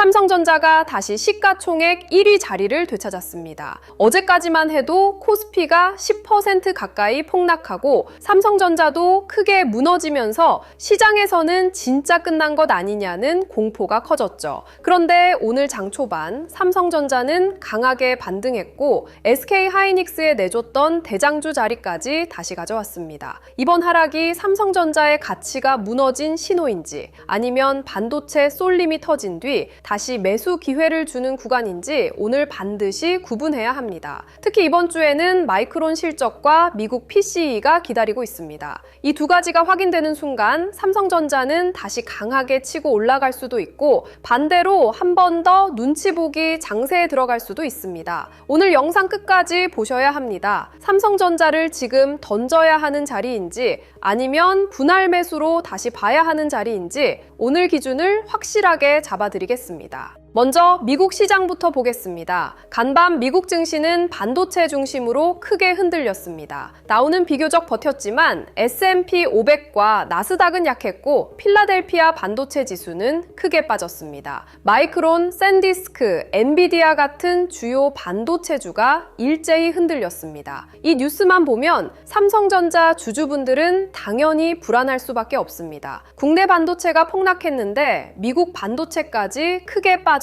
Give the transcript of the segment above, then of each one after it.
삼성전자가 다시 시가총액 1위 자리를 되찾았습니다. 어제까지만 해도 코스피가 10% 가까이 폭락하고 삼성전자도 크게 무너지면서 시장에서는 진짜 끝난 것 아니냐는 공포가 커졌죠. 그런데 오늘 장 초반 삼성전자는 강하게 반등했고 SK하이닉스에 내줬던 대장주 자리까지 다시 가져왔습니다. 이번 하락이 삼성전자의 가치가 무너진 신호인지 아니면 반도체 쏠림이 터진 뒤 다시 매수 기회를 주는 구간인지 오늘 반드시 구분해야 합니다. 특히 이번 주에는 마이크론 실적과 미국 PCE가 기다리고 있습니다. 이 두 가지가 확인되는 순간 삼성전자는 다시 강하게 치고 올라갈 수도 있고 반대로 한 번 더 눈치 보기 장세에 들어갈 수도 있습니다. 오늘 영상 끝까지 보셔야 합니다. 삼성전자를 지금 던져야 하는 자리인지 아니면 분할 매수로 다시 봐야 하는 자리인지 오늘 기준을 확실하게 잡아드리겠습니다. 먼저 미국 시장부터 보겠습니다. 간밤 미국 증시는 반도체 중심으로 크게 흔들렸습니다. 다우는 비교적 버텼지만 S&P 500과 나스닥은 약했고 필라델피아 반도체 지수는 크게 빠졌습니다. 마이크론, 샌디스크, 엔비디아 같은 주요 반도체주가 일제히 흔들렸습니다. 이 뉴스만 보면 삼성전자 주주분들은 당연히 불안할 수밖에 없습니다. 국내 반도체가 폭락했는데 미국 반도체까지 크게 빠졌다.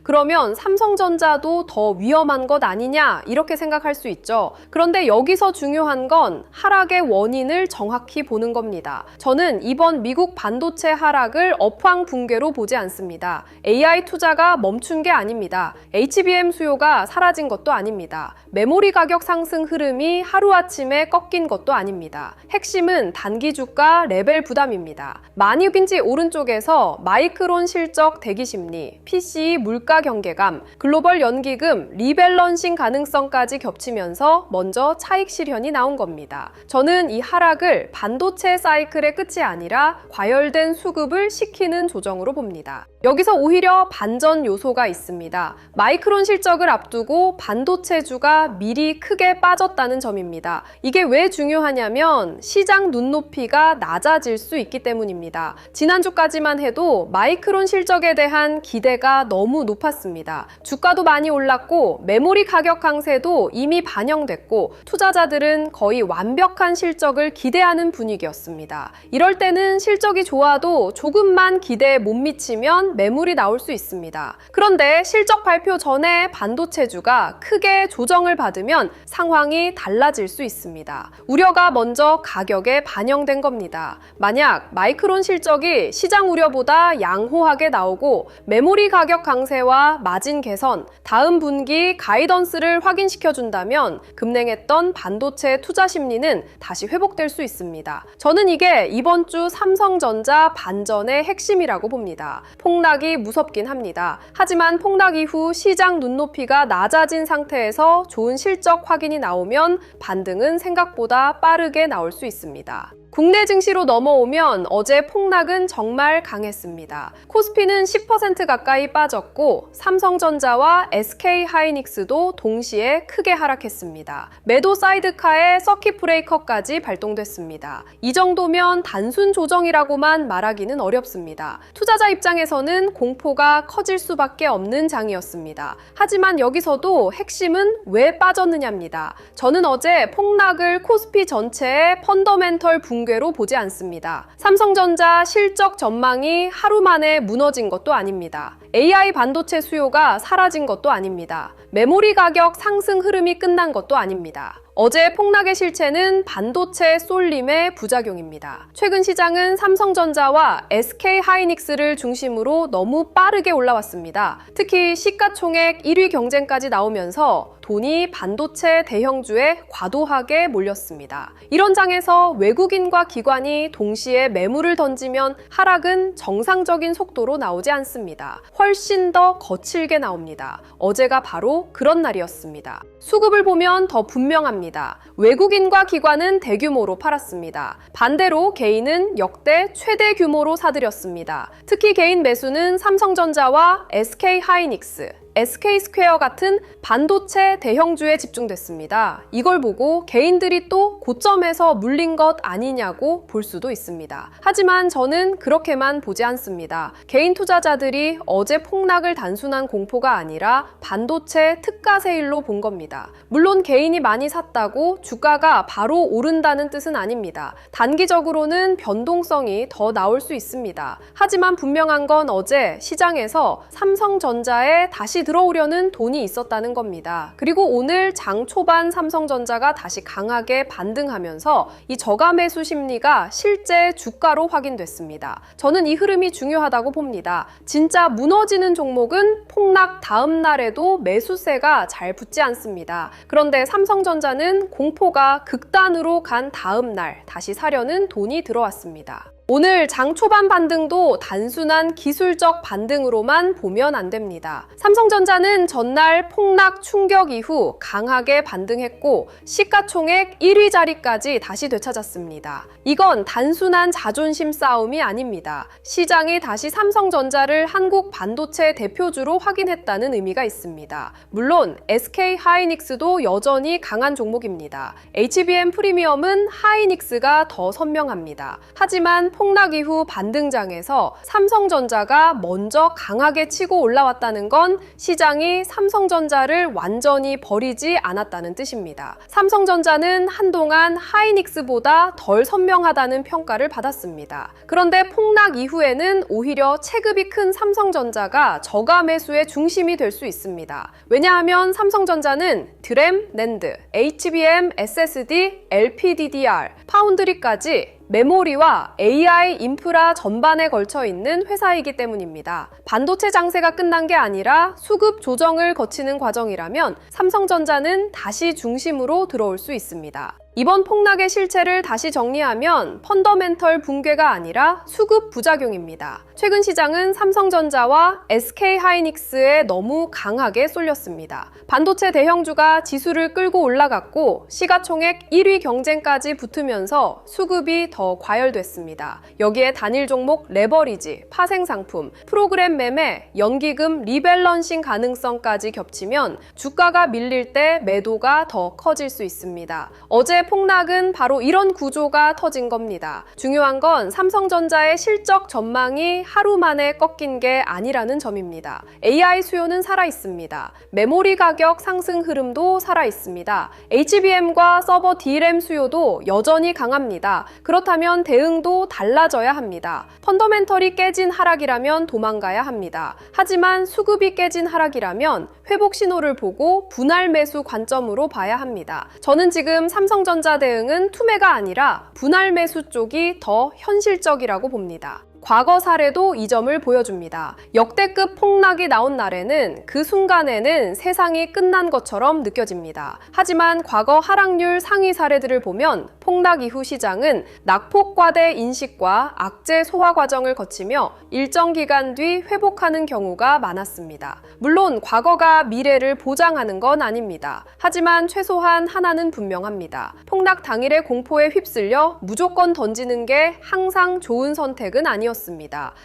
그러면 삼성전자도 더 위험한 것 아니냐 이렇게 생각할 수 있죠. 그런데 여기서 중요한 건 하락의 원인을 정확히 보는 겁니다. 저는 이번 미국 반도체 하락을 업황 붕괴로 보지 않습니다. AI 투자가 멈춘 게 아닙니다. HBM 수요가 사라진 것도 아닙니다. 메모리 가격 상승 흐름이 하루아침에 꺾인 것도 아닙니다. 핵심은 단기 주가 레벨 부담입니다. 마니빈지 오른쪽에서 마이크론 실적 대기 심리, PC 물가 경계감, 글로벌 연기금, 리밸런싱 가능성까지 겹치면서 먼저 차익 실현이 나온 겁니다. 저는 이 하락을 반도체 사이클의 끝이 아니라 과열된 수급을 식히는 조정으로 봅니다. 여기서 오히려 반전 요소가 있습니다. 마이크론 실적을 앞두고 반도체주가 미리 크게 빠졌다는 점입니다. 이게 왜 중요하냐면 시장 눈높이가 낮아질 수 있기 때문입니다. 지난주까지만 해도 마이크론 실적에 대한 기대가 너무 높았습니다. 주가도 많이 올랐고 메모리 가격 강세도 이미 반영됐고 투자자들은 거의 완벽한 실적을 기대하는 분위기였습니다. 이럴 때는 실적이 좋아도 조금만 기대에 못 미치면 매물이 나올 수 있습니다. 그런데 실적 발표 전에 반도체주가 크게 조정을 받으면 상황이 달라질 수 있습니다. 우려가 먼저 가격에 반영된 겁니다. 만약 마이크론 실적이 시장 우려보다 양호하게 나오고 메모리 가격 강세와 마진 개선, 다음 분기 가이던스를 확인시켜준다면 급냉했던 반도체 투자 심리는 다시 회복될 수 있습니다. 저는 이게 이번 주 삼성전자 반전의 핵심이라고 봅니다. 폭락이 무섭긴 합니다. 하지만 폭락 이후 시장 눈높이가 낮아진 상태에서 좋은 실적 확인이 나오면 반등은 생각보다 빠르게 나올 수 있습니다. 국내 증시로 넘어오면 어제 폭락은 정말 강했습니다. 코스피는 10% 가까이 빠졌고 삼성전자와 SK하이닉스도 동시에 크게 하락했습니다. 매도 사이드카에 서킷 브레이커까지 발동됐습니다. 이 정도면 단순 조정이라고만 말하기는 어렵습니다. 투자자 입장에서는 공포가 커질 수밖에 없는 장이었습니다. 하지만 여기서도 핵심은 왜 빠졌느냐입니다. 저는 어제 폭락을 코스피 전체의 펀더멘털 붕괴로 보지 않습니다. 삼성전자 실적 전망이 하루 만에 무너진 것도 아닙니다. AI 반도체 수요가 사라진 것도 아닙니다. 메모리 가격 상승 흐름이 끝난 것도 아닙니다. 어제 폭락의 실체는 반도체 쏠림의 부작용입니다. 최근 시장은 삼성전자와 SK하이닉스를 중심으로 너무 빠르게 올라왔습니다. 특히 시가총액 1위 경쟁까지 나오면서 돈이 반도체 대형주에 과도하게 몰렸습니다. 이런 장에서 외국인과 기관이 동시에 매물을 던지면 하락은 정상적인 속도로 나오지 않습니다. 훨씬 더 거칠게 나옵니다. 어제가 바로 그런 날이었습니다. 수급을 보면 더 분명합니다. 외국인과 기관은 대규모로 팔았습니다. 반대로 개인은 역대 최대 규모로 사들였습니다. 특히 개인 매수는 삼성전자와 SK하이닉스, SK스퀘어 같은 반도체 대형주에 집중됐습니다. 이걸 보고 개인들이 또 고점에서 물린 것 아니냐고 볼 수도 있습니다. 하지만 저는 그렇게만 보지 않습니다. 개인 투자자들이 어제 폭락을 단순한 공포가 아니라 반도체 특가 세일로 본 겁니다. 물론 개인이 많이 샀다고 주가가 바로 오른다는 뜻은 아닙니다. 단기적으로는 변동성이 더 나올 수 있습니다. 하지만 분명한 건 어제 시장에서 삼성전자에 다시 들어오려는 돈이 있었다는 겁니다. 그리고 오늘 장 초반 삼성전자가 다시 강하게 반등하면서 이 저가 매수 심리가 실제 주가로 확인됐습니다. 저는 이 흐름이 중요하다고 봅니다. 진짜 무너지는 종목은 폭락 다음 날에도 매수세가 잘 붙지 않습니다. 그런데 삼성전자는 공포가 극단으로 간 다음 날 다시 사려는 돈이 들어왔습니다. 오늘 장 초반 반등도 단순한 기술적 반등으로만 보면 안 됩니다. 삼성전자는 전날 폭락 충격 이후 강하게 반등했고 시가총액 1위 자리까지 다시 되찾았습니다. 이건 단순한 자존심 싸움이 아닙니다. 시장이 다시 삼성전자를 한국 반도체 대표주로 확인했다는 의미가 있습니다. 물론 SK하이닉스도 여전히 강한 종목입니다. HBM 프리미엄은 하이닉스가 더 선명합니다. 하지만 폭락 이후 반등장에서 삼성전자가 먼저 강하게 치고 올라왔다는 건 시장이 삼성전자를 완전히 버리지 않았다는 뜻입니다. 삼성전자는 한동안 하이닉스보다 덜 선명하다는 평가를 받았습니다. 그런데 폭락 이후에는 오히려 체급이 큰 삼성전자가 저가 매수의 중심이 될 수 있습니다. 왜냐하면 삼성전자는 드램, 낸드, HBM, SSD, LPDDR, 파운드리까지 메모리와 AI 인프라 전반에 걸쳐 있는 회사이기 때문입니다. 반도체 장세가 끝난 게 아니라 수급 조정을 거치는 과정이라면 삼성전자는 다시 중심으로 들어올 수 있습니다. 이번 폭락의 실체를 다시 정리하면 펀더멘털 붕괴가 아니라 수급 부작용입니다. 최근 시장은 삼성전자와 SK하이닉스에 너무 강하게 쏠렸습니다. 반도체 대형주가 지수를 끌고 올라갔고 시가총액 1위 경쟁까지 붙으면서 수급이 더 과열됐습니다. 여기에 단일 종목 레버리지, 파생상품, 프로그램 매매, 연기금 리밸런싱 가능성까지 겹치면 주가가 밀릴 때 매도가 더 커질 수 있습니다. 어제 폭락은 바로 이런 구조가 터진 겁니다. 중요한 건 삼성전자의 실적 전망이 하루 만에 꺾인 게 아니라는 점입니다. AI 수요는 살아있습니다. 메모리 가격 상승 흐름도 살아있습니다. HBM과 서버 D램 수요도 여전히 강합니다. 그렇다면 대응도 달라져야 합니다. 펀더멘털이 깨진 하락이라면 도망가야 합니다. 하지만 수급이 깨진 하락이라면 회복 신호를 보고 분할 매수 관점으로 봐야 합니다. 저는 지금 삼성전자 대응은 투매가 아니라 분할 매수 쪽이 더 현실적이라고 봅니다. 과거 사례도 이 점을 보여줍니다. 역대급 폭락이 나온 날에는 그 순간에는 세상이 끝난 것처럼 느껴집니다. 하지만 과거 하락률 상위 사례들을 보면 폭락 이후 시장은 낙폭과대 인식과 악재 소화 과정을 거치며 일정 기간 뒤 회복하는 경우가 많았습니다. 물론 과거가 미래를 보장하는 건 아닙니다. 하지만 최소한 하나는 분명합니다. 폭락 당일의 공포에 휩쓸려 무조건 던지는 게 항상 좋은 선택은 아니었습니다.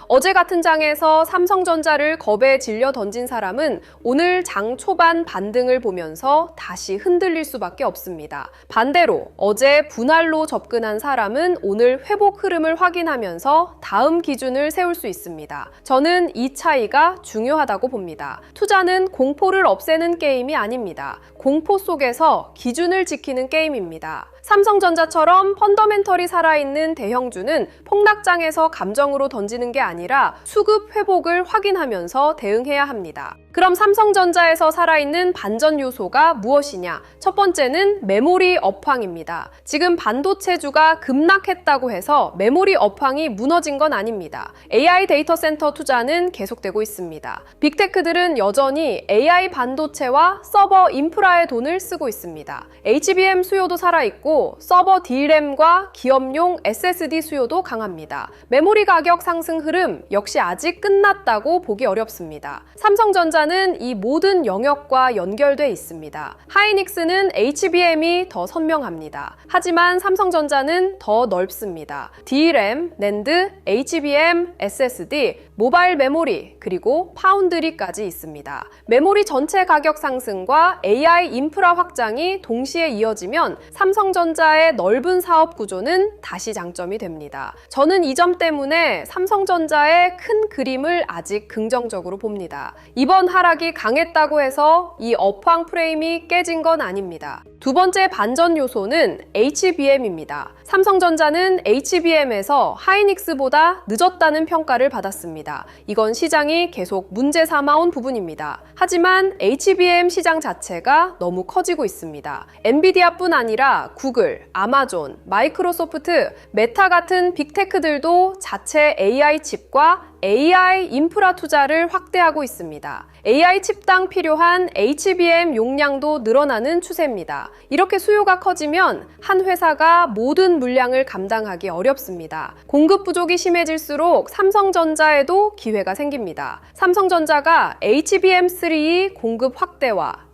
어제 같은 장에서 삼성전자를 겁에 질려 던진 사람은 오늘 장 초반 반등을 보면서 다시 흔들릴 수밖에 없습니다. 반대로 어제 분할로 접근한 사람은 오늘 회복 흐름을 확인하면서 다음 기준을 세울 수 있습니다. 저는 이 차이가 중요하다고 봅니다. 투자는 공포를 없애는 게임이 아닙니다. 공포 속에서 기준을 지키는 게임입니다. 삼성전자처럼 펀더멘털이 살아있는 대형주는 폭락장에서 감정으로 던지는 게 아니라 수급 회복을 확인하면서 대응해야 합니다. 그럼 삼성전자에서 살아있는 반전 요소가 무엇이냐? 첫 번째는 메모리 업황입니다. 지금 반도체주가 급락했다고 해서 메모리 업황이 무너진 건 아닙니다. AI 데이터 센터 투자는 계속되고 있습니다. 빅테크들은 여전히 AI 반도체와 서버 인프라에 돈을 쓰고 있습니다. HBM 수요도 살아있고 그리고 서버 D램과 기업용 SSD 수요도 강합니다. 메모리 가격 상승 흐름 역시 아직 끝났다고 보기 어렵습니다. 삼성전자는 이 모든 영역과 연결돼 있습니다. 하이닉스는 HBM이 더 선명합니다. 하지만 삼성전자는 더 넓습니다. D램, 낸드, HBM, SSD, 모바일 메모리, 그리고 파운드리까지 있습니다. 메모리 전체 가격 상승과 AI 인프라 확장이 동시에 이어지면 삼성전자의 넓은 사업 구조는 다시 장점이 됩니다. 저는 이 점 때문에 삼성전자의 큰 그림을 아직 긍정적으로 봅니다. 이번 하락이 강했다고 해서 이 업황 프레임이 깨진 건 아닙니다. 두 번째 반전 요소는 HBM입니다. 삼성전자는 HBM에서 하이닉스보다 늦었다는 평가를 받았습니다. 이건 시장이 계속 문제 삼아온 부분입니다. 하지만 HBM 시장 자체가 너무 커지고 있습니다. 엔비디아뿐 아니라 구글, 아마존, 마이크로소프트, 메타 같은 빅테크들도 자체 AI 칩과 AI 인프라 투자를 확대하고 있습니다. AI 칩당 필요한 HBM 용량도 늘어나는 추세입니다. 이렇게 수요가 커지면 한 회사가 모든 물량을 감당하기 어렵습니다. 공급 부족이 심해질수록 삼성전자에도 기회가 생깁니다. 삼성전자가 HBM3 공급 확대와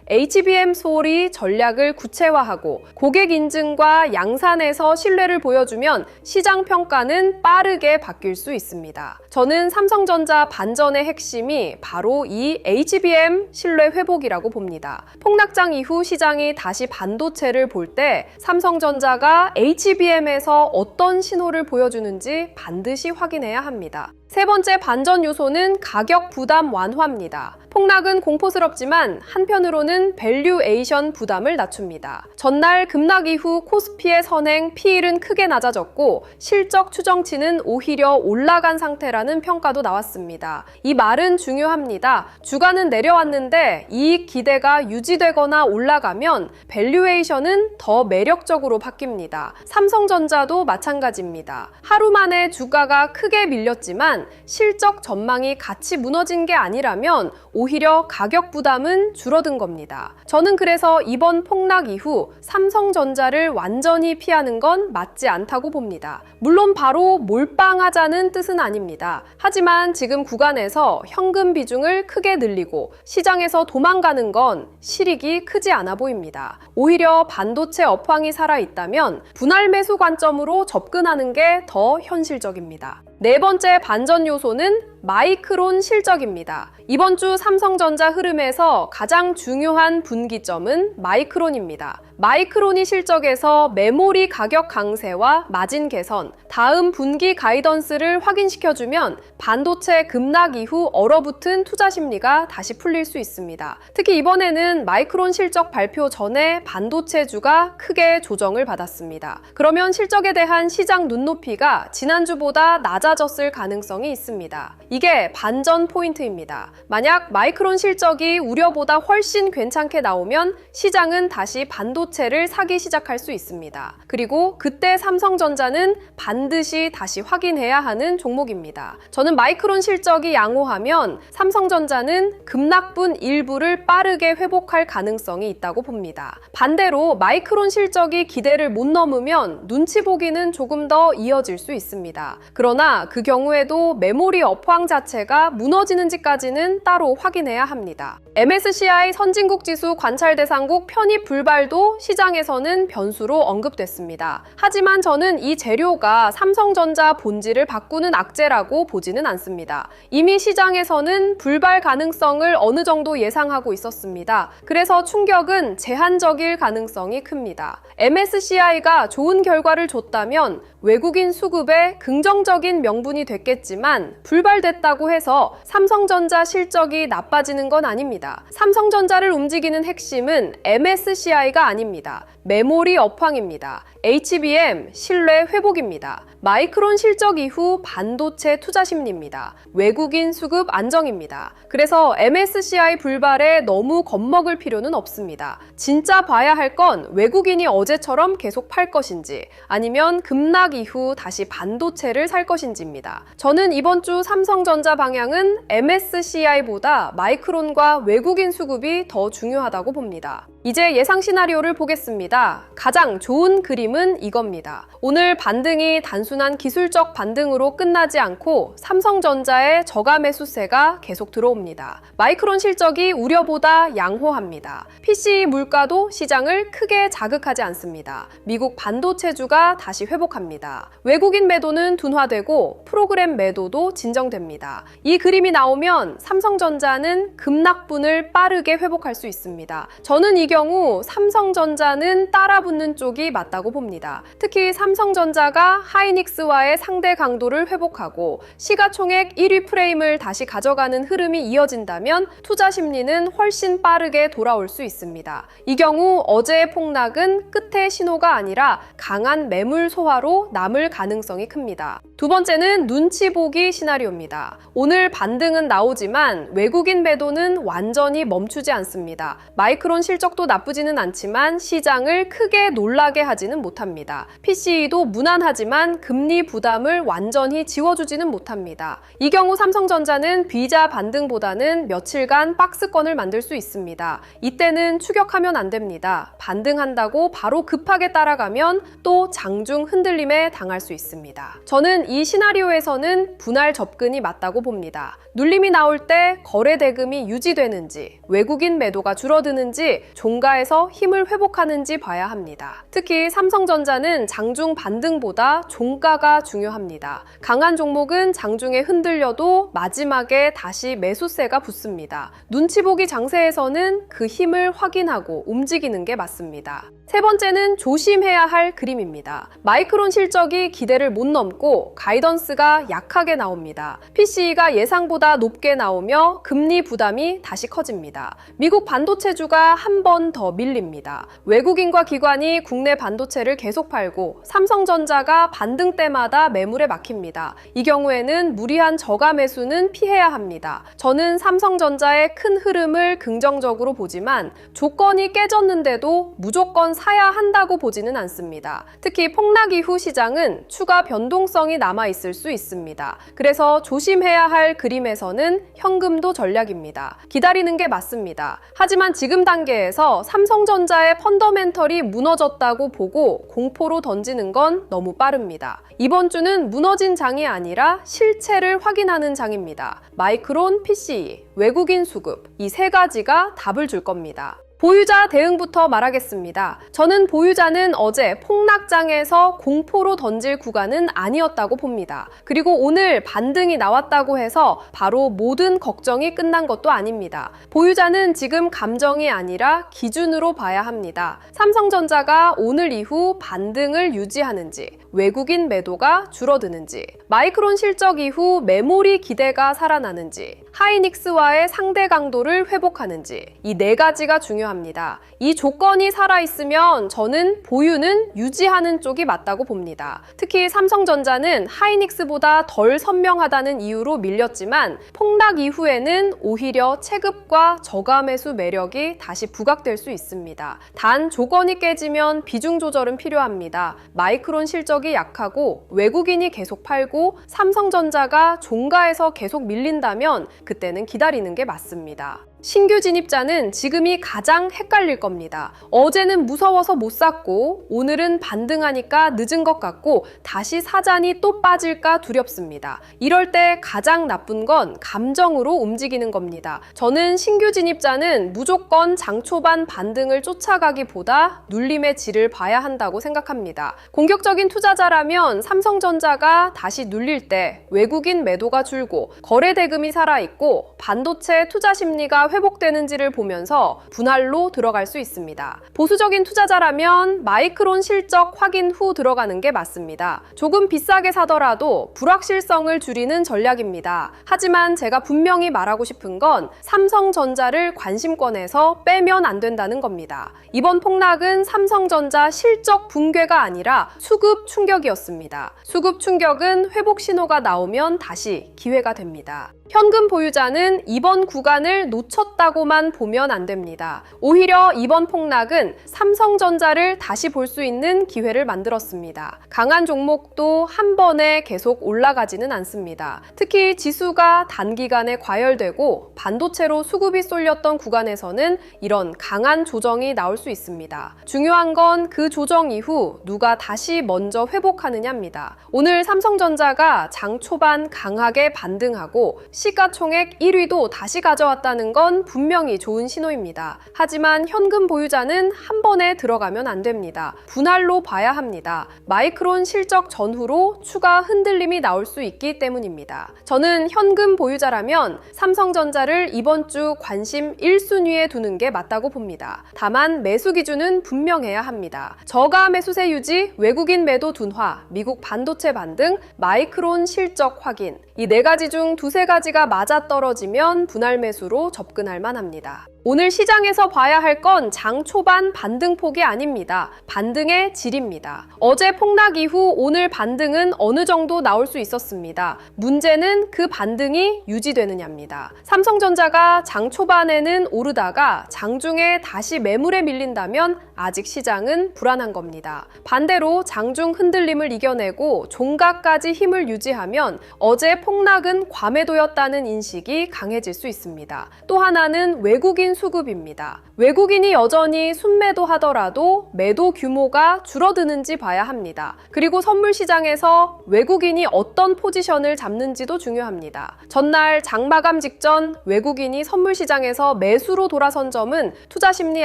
HBM4이 전략을 구체화하고 고객 인증과 양산에서 신뢰를 보여주면 시장 평가는 빠르게 바뀔 수 있습니다. 저는 삼성전자 반전의 핵심이 바로 이 HBM 신뢰 회복이라고 봅니다. 폭락장 이후 시장이 다시 반도체를 볼 때 삼성전자가 HBM에서 어떤 신호를 보여주는지 반드시 확인해야 합니다. 세 번째 반전 요소는 가격 부담 완화입니다. 폭락은 공포스럽지만 한편으로는 밸류에이션 부담을 낮춥니다. 전날 급락 이후 코스피의 선행 P일은 크게 낮아졌고 실적 추정치는 오히려 올라간 상태라는 평가도 나왔습니다. 이 말은 중요합니다. 주가는 내려왔는데 이익 기대가 유지되거나 올라가면 밸류에이션은 더 매력적으로 바뀝니다. 삼성전자도 마찬가지입니다. 하루 만에 주가가 크게 밀렸지만 실적 전망이 같이 무너진 게 아니라면 오히려 가격 부담은 줄어든 겁니다. 저는 그래서 이번 폭락 이후 삼성전자를 완전히 피하는 건 맞지 않다고 봅니다. 물론 바로 몰빵하자는 뜻은 아닙니다. 하지만 지금 구간에서 현금 비중을 크게 늘리고 시장에서 도망가는 건 실익이 크지 않아 보입니다. 오히려 반도체 업황이 살아있다면 분할 매수 관점으로 접근하는 게 더 현실적입니다. 네 번째 반전 요소는 마이크론 실적입니다. 이번 주 삼성전자 흐름에서 가장 중요한 분기점은 마이크론입니다. 마이크론이 실적에서 메모리 가격 강세와 마진 개선, 다음 분기 가이던스를 확인시켜주면 반도체 급락 이후 얼어붙은 투자 심리가 다시 풀릴 수 있습니다. 특히 이번에는 마이크론 실적 발표 전에 반도체주가 크게 조정을 받았습니다. 그러면 실적에 대한 시장 눈높이가 지난주보다 낮아졌을 가능성이 있습니다. 이게 반전 포인트입니다. 만약 마이크론 실적이 우려보다 훨씬 괜찮게 나오면 시장은 다시 반도체를 사기 시작할 수 있습니다. 그리고 그때 삼성전자는 반드시 다시 확인해야 하는 종목입니다. 저는 마이크론 실적이 양호하면 삼성전자는 급락분 일부를 빠르게 회복할 가능성이 있다고 봅니다. 반대로 마이크론 실적이 기대를 못 넘으면 눈치 보기는 조금 더 이어질 수 있습니다. 그러나 그 경우에도 메모리 업황 자체가 무너지는지까지는 따로 확인해야 합니다. MSCI 선진국 지수 관찰 대상국 편입 불발도 시장에서는 변수로 언급됐습니다. 하지만 저는 이 재료가 삼성전자 본질을 바꾸는 악재라고 보지는 않습니다. 이미 시장에서는 불발 가능성을 어느 정도 예상하고 있었습니다. 그래서 충격은 제한적일 가능성이 큽니다. MSCI가 좋은 결과를 줬다면 외국인 수급에 긍정적인 명분이 됐겠지만 불발됐다고 해서 삼성전자 실적이 나빠지는 건 아닙니다. 삼성전자를 움직이는 핵심은 MSCI가 아닙니다. 메모리 업황입니다. HBM 신뢰 회복입니다. 마이크론 실적 이후 반도체 투자 심리입니다. 외국인 수급 안정입니다. 그래서 MSCI 불발에 너무 겁먹을 필요는 없습니다. 진짜 봐야 할 건 외국인이 어제처럼 계속 팔 것인지 아니면 급락 이후 다시 반도체를 살 것인지입니다. 저는 이번 주 삼성전자 방향은 MSCI보다 마이크론과 외국인 수급이 더 중요하다고 봅니다. 이제 예상 시나리오를 보겠습니다. 가장 좋은 그림은 이겁니다. 오늘 반등이 단순한 기술적 반등으로 끝나지 않고 삼성전자의 저가 매수세가 계속 들어옵니다. 마이크론 실적이 우려보다 양호합니다. PC 물가도 시장을 크게 자극하지 않습니다. 미국 반도체주가 다시 회복합니다. 외국인 매도는 둔화되고 프로그램 매도도 진정됩니다. 이 그림이 나오면 삼성전자는 급락분을 빠르게 회복할 수 있습니다. 저는 이 경우 삼성전자는 따라붙는 쪽이 맞다고 봅니다. 특히 삼성전자가 하이닉스와의 상대 강도를 회복하고 시가총액 1위 프레임을 다시 가져가는 흐름이 이어진다면 투자 심리는 훨씬 빠르게 돌아올 수 있습니다. 이 경우 어제의 폭락은 끝의 신호가 아니라 강한 매물 소화로 남을 가능성이 큽니다. 두 번째는 눈치 보기 시나리오입니다. 오늘 반등은 나오지만 외국인 매도는 완전히 멈추지 않습니다. 마이크론 실적도 나쁘지는 않지만 시장을 크게 놀라게 하지는 못합니다. PCE도 무난하지만 금리 부담을 완전히 지워주지는 못합니다. 이 경우 삼성전자는 비자 반등보다는 며칠간 박스권을 만들 수 있습니다. 이때는 추격하면 안 됩니다. 반등한다고 바로 급하게 따라가면 또 장중 흔들림에 당할 수 있습니다. 저는 이 시나리오에서는 분할 접근이 맞다고 봅니다. 눌림이 나올 때 거래 대금이 유지되는지, 외국인 매도가 줄어드는지, 종가에서 힘을 회복하는지 봐야 합니다. 특히 삼성전자는 장중 반등보다 종가가 중요합니다. 강한 종목은 장중에 흔들려도 마지막에 다시 매수세가 붙습니다. 눈치 보기 장세에서는 그 힘을 확인하고 움직이는 게 맞습니다. 세 번째는 조심해야 할 그림입니다. 마이크론 실적이 기대를 못 넘고 가이던스가 약하게 나옵니다. PCE가 예상보다 높게 나오며 금리 부담이 다시 커집니다. 미국 반도체주가 한 번 더 밀립니다. 외국인과 기관이 국내 반도체를 계속 팔고 삼성전자가 반등 때마다 매물에 막힙니다. 이 경우에는 무리한 저가 매수는 피해야 합니다. 저는 삼성전자의 큰 흐름을 긍정적으로 보지만 조건이 깨졌는데도 무조건 사야 한다고 보지는 않습니다. 특히 폭락 이후 시장은 추가 변동성이 남아있을 수 있습니다. 그래서 조심해야 할 그림에서는 현금도 전략입니다. 기다리는 게 맞습니다. 하지만 지금 단계에서 삼성전자의 펀더멘털이 무너졌다고 보고 공포로 던지는 건 너무 빠릅니다. 이번 주는 무너진 장이 아니라 실체를 확인하는 장입니다. 마이크론, PCE, 외국인 수급, 이 세 가지가 답을 줄 겁니다. 보유자 대응부터 말하겠습니다. 저는 보유자는 어제 폭락장에서 공포로 던질 구간은 아니었다고 봅니다. 그리고 오늘 반등이 나왔다고 해서 바로 모든 걱정이 끝난 것도 아닙니다. 보유자는 지금 감정이 아니라 기준으로 봐야 합니다. 삼성전자가 오늘 이후 반등을 유지하는지, 외국인 매도가 줄어드는지, 마이크론 실적 이후 메모리 기대가 살아나는지, 하이닉스와의 상대 강도를 회복하는지, 이 네 가지가 중요합니다. 이 조건이 살아있으면 저는 보유는 유지하는 쪽이 맞다고 봅니다. 특히 삼성전자는 하이닉스보다 덜 선명하다는 이유로 밀렸지만 폭락 이후에는 오히려 체급과 저가 매수 매력이 다시 부각될 수 있습니다. 단 조건이 깨지면 비중 조절은 필요합니다. 마이크론 실적이 약하고 외국인이 계속 팔고 삼성전자가 종가에서 계속 밀린다면 그때는 기다리는 게 맞습니다. 신규 진입자는 지금이 가장 헷갈릴 겁니다. 어제는 무서워서 못 샀고 오늘은 반등하니까 늦은 것 같고 다시 사자니 또 빠질까 두렵습니다. 이럴 때 가장 나쁜 건 감정으로 움직이는 겁니다. 저는 신규 진입자는 무조건 장 초반 반등을 쫓아가기보다 눌림의 질을 봐야 한다고 생각합니다. 공격적인 투자자라면 삼성전자가 다시 눌릴 때 외국인 매도가 줄고 거래 대금이 살아있고 반도체 투자 심리가 회복되는지를 보면서 분할로 들어갈 수 있습니다. 보수적인 투자자라면 마이크론 실적 확인 후 들어가는 게 맞습니다. 조금 비싸게 사더라도 불확실성을 줄이는 전략입니다. 하지만 제가 분명히 말하고 싶은 건 삼성전자를 관심권에서 빼면 안 된다는 겁니다. 이번 폭락은 삼성전자 실적 붕괴가 아니라 수급 충격이었습니다. 수급 충격은 회복 신호가 나오면 다시 기회가 됩니다. 현금 보유자는 이번 구간을 놓쳤다고만 보면 안 됩니다. 오히려 이번 폭락은 삼성전자를 다시 볼 수 있는 기회를 만들었습니다. 강한 종목도 한 번에 계속 올라가지는 않습니다. 특히 지수가 단기간에 과열되고 반도체로 수급이 쏠렸던 구간에서는 이런 강한 조정이 나올 수 있습니다. 중요한 건 그 조정 이후 누가 다시 먼저 회복하느냐입니다. 오늘 삼성전자가 장 초반 강하게 반등하고 시가총액 1위도 다시 가져왔다는 건 분명히 좋은 신호입니다. 하지만 현금 보유자는 한 번에 들어가면 안 됩니다. 분할로 봐야 합니다. 마이크론 실적 전후로 추가 흔들림이 나올 수 있기 때문입니다. 저는 현금 보유자라면 삼성전자를 이번 주 관심 1순위에 두는 게 맞다고 봅니다. 다만 매수 기준은 분명해야 합니다. 저가 매수세 유지, 외국인 매도 둔화, 미국 반도체 반등, 마이크론 실적 확인, 이 4가지 중 2-3가지가 맞아떨어지면 분할 매수로 접근할 만합니다. 오늘 시장에서 봐야 할 건 장 초반 반등폭이 아닙니다. 반등의 질입니다. 어제 폭락 이후 오늘 반등은 어느 정도 나올 수 있었습니다. 문제는 그 반등이 유지되느냐입니다. 삼성전자가 장 초반에는 오르다가 장중에 다시 매물에 밀린다면 아직 시장은 불안한 겁니다. 반대로 장중 흔들림을 이겨내고 종가까지 힘을 유지하면 어제 폭락은 과매도였다는 인식이 강해질 수 있습니다. 또 하나는 외국인 수급입니다. 외국인이 여전히 순매도 하더라도 매도 규모가 줄어드는지 봐야 합니다. 그리고 선물 시장에서 외국인이 어떤 포지션을 잡는지도 중요합니다. 전날 장마감 직전 외국인이 선물 시장에서 매수로 돌아선 점은 투자 심리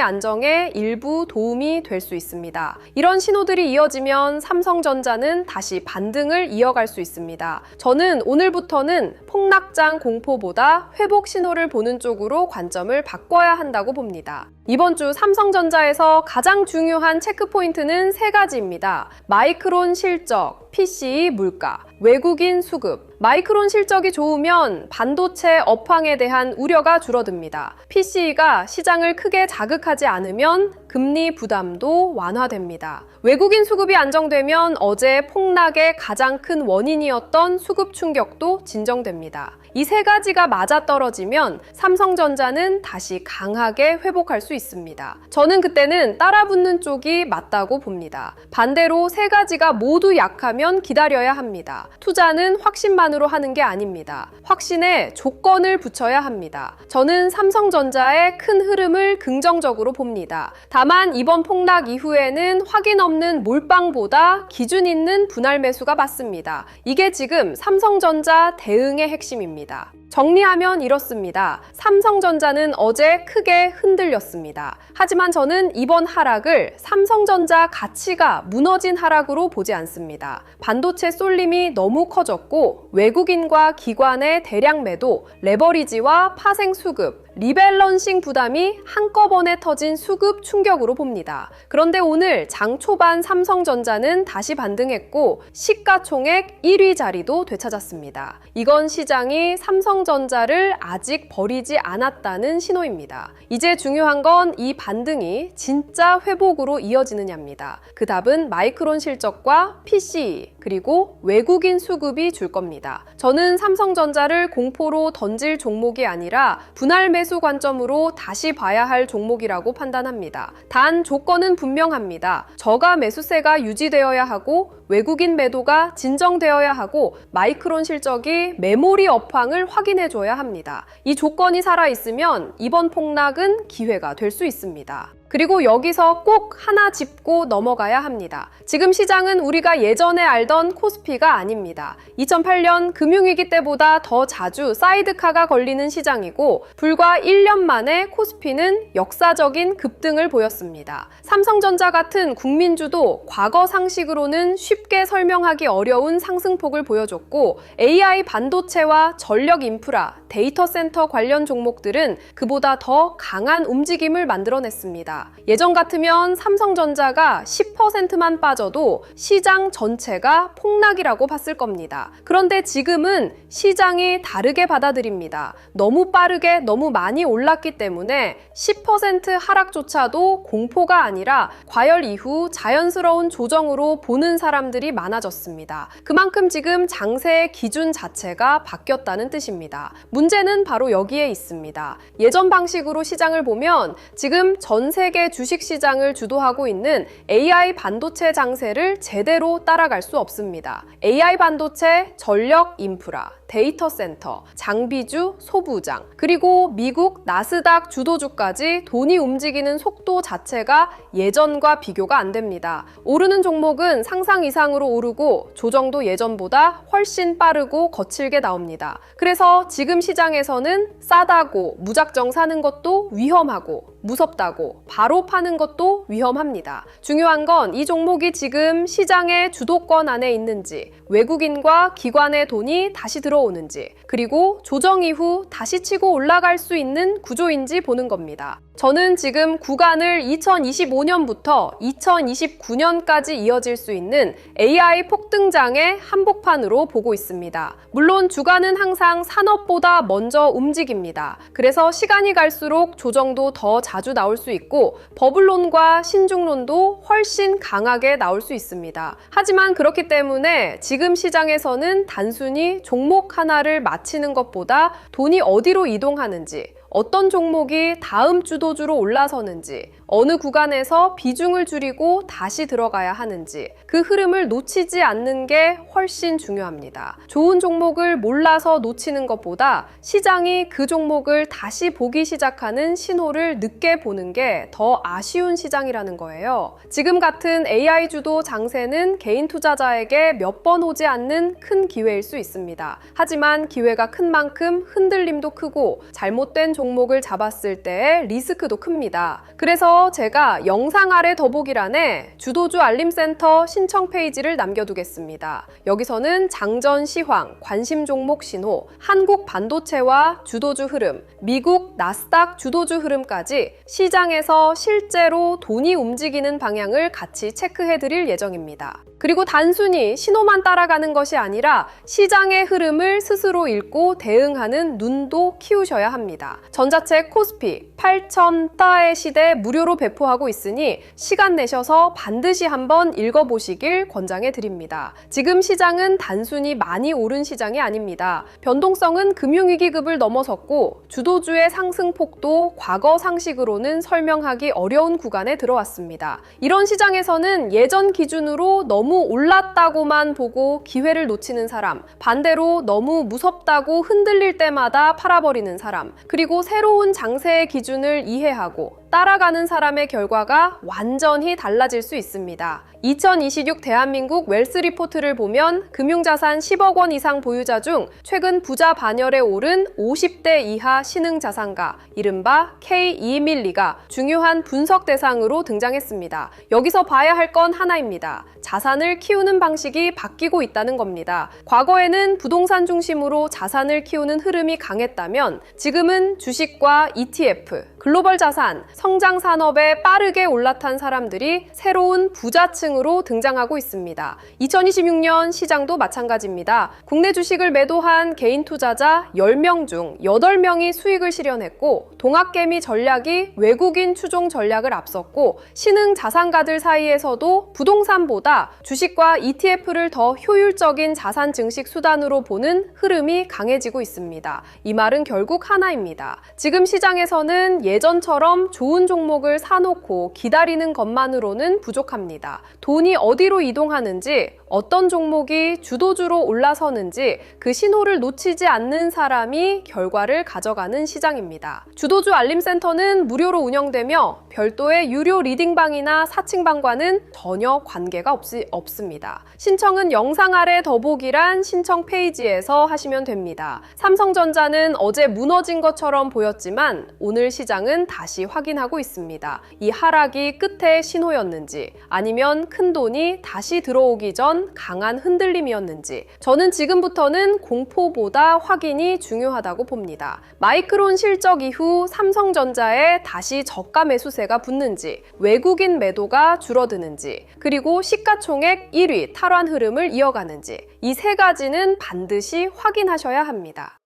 안정에 일부 도움이 될 수 있습니다. 이런 신호들이 이어지면 삼성전자는 다시 반등을 이어갈 수 있습니다. 저는 오늘부터는 폭락장 공포보다 회복 신호를 보는 쪽으로 관점을 바꿔야 한다고 봅니다. 이번 주 삼성전자에서 가장 중요한 체크포인트는 3가지입니다. 마이크론 실적, PCE 물가, 외국인 수급. 마이크론 실적이 좋으면 반도체 업황에 대한 우려가 줄어듭니다. PCE가 시장을 크게 자극하지 않으면 금리 부담도 완화됩니다. 외국인 수급이 안정되면 어제 폭락의 가장 큰 원인이었던 수급 충격도 진정됩니다. 이 3가지가 맞아떨어지면 삼성전자는 다시 강하게 회복할 수 있습니다. 저는 그때는 따라붙는 쪽이 맞다고 봅니다. 반대로 3가지가 모두 약하면 기다려야 합니다. 투자는 확신만으로 하는 게 아닙니다. 확신에 조건을 붙여야 합니다. 저는 삼성전자의 큰 흐름을 긍정적으로 봅니다. 다만 이번 폭락 이후에는 확인 없는 몰빵보다 기준 있는 분할 매수가 맞습니다. 이게 지금 삼성전자 대응의 핵심입니다. 정리하면 이렇습니다. 삼성전자는 어제 크게 흔들렸습니다. 하지만 저는 이번 하락을 삼성전자 가치가 무너진 하락으로 보지 않습니다. 반도체 쏠림이 너무 커졌고 외국인과 기관의 대량 매도, 레버리지와 파생 수급, 리밸런싱 부담이 한꺼번에 터진 수급 충격으로 봅니다. 그런데 오늘 장 초반 삼성전자는 다시 반등했고 시가총액 1위 자리도 되찾았습니다. 이건 시장이 삼성전자를 아직 버리지 않았다는 신호입니다. 이제 중요한 건 이 반등이 진짜 회복으로 이어지느냐입니다. 그 답은 마이크론 실적과 PCE 그리고 외국인 수급이 줄 겁니다. 저는 삼성전자를 공포로 던질 종목이 아니라 분할 매수 관점으로 다시 봐야 할 종목이라고 판단합니다. 단 조건은 분명합니다. 저가 매수세가 유지되어야 하고 외국인 매도가 진정되어야 하고 마이크론 실적이 메모리 업황을 확인해줘야 합니다. 이 조건이 살아있으면 이번 폭락은 기회가 될 수 있습니다. 그리고 여기서 꼭 하나 짚고 넘어가야 합니다. 지금 시장은 우리가 예전에 알던 코스피가 아닙니다. 2008년 금융위기 때보다 더 자주 사이드카가 걸리는 시장이고 불과 1년 만에 코스피는 역사적인 급등을 보였습니다. 삼성전자 같은 국민주도 과거 상식으로는 쉽게 설명하기 어려운 상승폭을 보여줬고 AI 반도체와 전력 인프라, 데이터 센터 관련 종목들은 그보다 더 강한 움직임을 만들어냈습니다. 있습니다. 예전 같으면 삼성전자가 10%만 빠져도 시장 전체가 폭락이라고 봤을 겁니다. 그런데 지금은 시장이 다르게 받아들입니다. 너무 빠르게 너무 많이 올랐기 때문에 10% 하락조차도 공포가 아니라 과열 이후 자연스러운 조정으로 보는 사람들이 많아졌습니다. 그만큼 지금 장세의 기준 자체가 바뀌었다는 뜻입니다. 문제는 바로 여기에 있습니다. 예전 방식으로 시장을 보면 지금 전 세계 주식시장을 주도하고 있는 AI 반도체 장세를 제대로 따라갈 수 없습니다. AI 반도체, 전력 인프라, 데이터 센터, 장비주, 소부장, 그리고 미국 나스닥 주도주까지 돈이 움직이는 속도 자체가 예전과 비교가 안 됩니다. 오르는 종목은 상상 이상으로 오르고 조정도 예전보다 훨씬 빠르고 거칠게 나옵니다. 그래서 지금 시장에서는 싸다고 무작정 사는 것도 위험하고 무섭다고 바로 파는 것도 위험합니다. 중요한 건 이 종목이 지금 시장의 주도권 안에 있는지, 외국인과 기관의 돈이 다시 들어오는지, 그리고 조정 이후 다시 치고 올라갈 수 있는 구조인지 보는 겁니다. 저는 지금 구간을 2025년부터 2029년까지 이어질 수 있는 AI 폭등장의 한복판으로 보고 있습니다. 물론 주가는 항상 산업보다 먼저 움직입니다. 그래서 시간이 갈수록 조정도 더 자주 나올 수 있고 버블론과 신중론도 훨씬 강하게 나올 수 있습니다. 하지만 그렇기 때문에 지금 시장에서는 단순히 종목 하나를 맞히는 것보다 돈이 어디로 이동하는지, 어떤 종목이 다음 주도주로 올라서는지, 어느 구간에서 비중을 줄이고 다시 들어가야 하는지 그 흐름을 놓치지 않는 게 훨씬 중요합니다. 좋은 종목을 몰라서 놓치는 것보다 시장이 그 종목을 다시 보기 시작하는 신호를 늦게 보는 게 더 아쉬운 시장이라는 거예요. 지금 같은 AI 주도 장세는 개인 투자자에게 몇 번 오지 않는 큰 기회일 수 있습니다. 하지만 기회가 큰 만큼 흔들림도 크고 잘못된 종목을 잡았을 때의 리스크도 큽니다. 그래서 제가 영상 아래 더보기란에 주도주 알림센터 신청 페이지를 남겨두겠습니다. 여기서는 장전 시황, 관심 종목 신호, 한국 반도체와 주도주 흐름, 미국 나스닥 주도주 흐름까지 시장에서 실제로 돈이 움직이는 방향을 같이 체크해드릴 예정입니다. 그리고 단순히 신호만 따라가는 것이 아니라 시장의 흐름을 스스로 읽고 대응하는 눈도 키우셔야 합니다. 전자책 코스피 8,000따의 시대 무료로 배포하고 있으니 시간 내셔서 반드시 한번 읽어보시길 권장해 드립니다. 지금 시장은 단순히 많이 오른 시장이 아닙니다. 변동성은 금융위기급을 넘어섰고 주도주의 상승폭도 과거 상식으로는 설명하기 어려운 구간에 들어왔습니다. 이런 시장에서는 예전 기준으로 너무 올랐다고만 보고 기회를 놓치는 사람, 반대로 너무 무섭다고 흔들릴 때마다 팔아버리는 사람, 그리고 새로운 장세의 기준을 이해하고 따라가는 사람의 결과가 완전히 달라질 수 있습니다. 2026 대한민국 웰스 리포트를 보면 금융자산 10억 원 이상 보유자 중 최근 부자 반열에 오른 50대 이하 신흥자산가, 이른바 K2밀리가 중요한 분석 대상으로 등장했습니다. 여기서 봐야 할 건 하나입니다. 자산을 키우는 방식이 바뀌고 있다는 겁니다. 과거에는 부동산 중심으로 자산을 키우는 흐름이 강했다면 지금은 주식과 ETF, 글로벌 자산, 성장 산업에 빠르게 올라탄 사람들이 새로운 부자층으로 등장하고 있습니다. 2026년 시장도 마찬가지입니다. 국내 주식을 매도한 개인 투자자 10명 중 8명이 수익을 실현했고 동학개미 전략이 외국인 추종 전략을 앞섰고 신흥 자산가들 사이에서도 부동산보다 주식과 ETF를 더 효율적인 자산 증식 수단으로 보는 흐름이 강해지고 있습니다. 이 말은 결국 하나입니다. 지금 시장에서는 예전처럼 좋은 종목을 사놓고 기다리는 것만으로는 부족합니다. 돈이 어디로 이동하는지, 어떤 종목이 주도주로 올라서는지 그 신호를 놓치지 않는 사람이 결과를 가져가는 시장입니다. 주도주 알림센터는 무료로 운영되며 별도의 유료 리딩방이나 사칭방과는 전혀 관계가 없습니다. 신청은 영상 아래 더보기란 신청 페이지에서 하시면 됩니다. 삼성전자는 어제 무너진 것처럼 보였지만 오늘 시장은 다시 확인하고 있습니다. 이 하락이 끝의 신호였는지 아니면 큰 돈이 다시 들어오기 전 강한 흔들림이었는지 저는 지금부터는 공포보다 확인이 중요하다고 봅니다. 마이크론 실적 이후 삼성전자에 다시 저가 매수세가 매가 붙는지, 외국인 매도가 줄어드는지, 그리고 시가총액 1위 탈환 흐름을 이어가는지 이 세 가지는 반드시 확인하셔야 합니다.